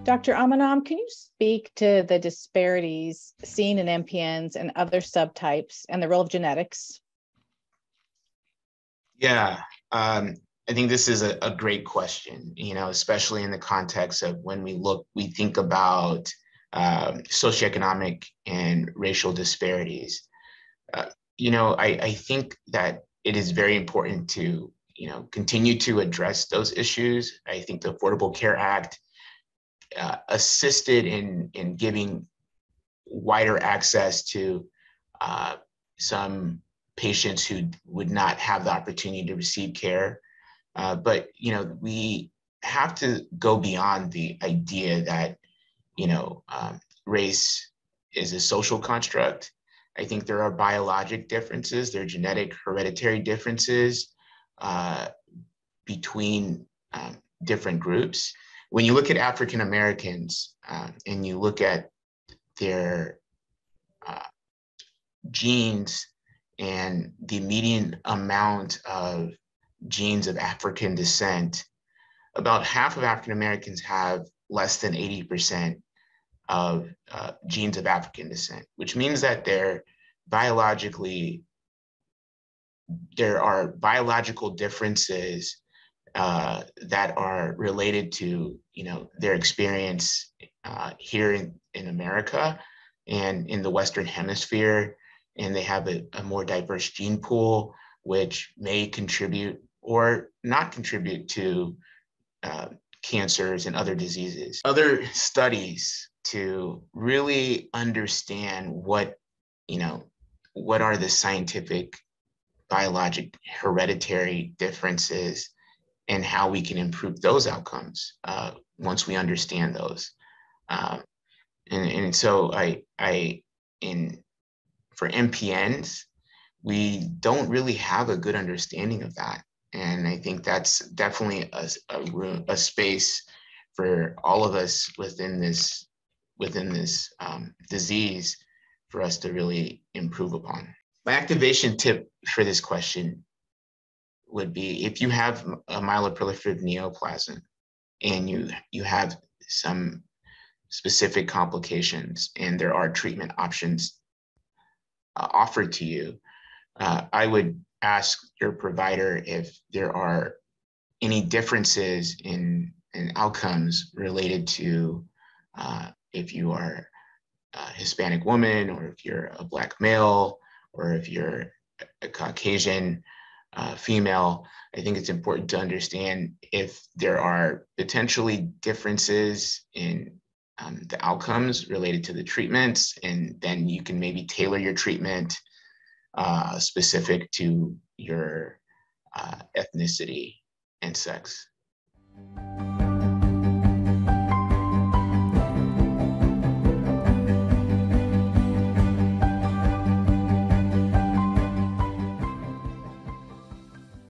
Dr. Amanam, can you speak to the disparities seen in MPNs and other subtypes and the role of genetics? Yeah, I think this is a great question, especially in the context of when we think about socioeconomic and racial disparities. I think that it is very important to, continue to address those issues. I think the Affordable Care Act assisted in giving wider access to some patients who would not have the opportunity to receive care. But we have to go beyond the idea that, race is a social construct. I think there are biologic differences, there are genetic hereditary differences between different groups. When you look at African Americans and you look at their genes and the median amount of genes of African descent, about half of African Americans have less than 80% of genes of African descent, which means that there are biological differences that are related to, their experience here in America and in the Western Hemisphere. And they have a more diverse gene pool, which may contribute or not contribute to cancers and other diseases. Other studies to really understand what are the scientific, biologic, hereditary differences and how we can improve those outcomes once we understand those. And so for MPNs, we don't really have a good understanding of that. And I think that's definitely a space for all of us within this disease for us to really improve upon. My activation tip for this question would be, if you have a myeloproliferative neoplasm and you have some specific complications and there are treatment options offered to you, I would ask your provider if there are any differences in outcomes related to if you are a Hispanic woman, or if you're a Black male, or if you're a Caucasian female. I think it's important to understand if there are potentially differences in the outcomes related to the treatments, and then you can maybe tailor your treatment specific to your ethnicity and sex.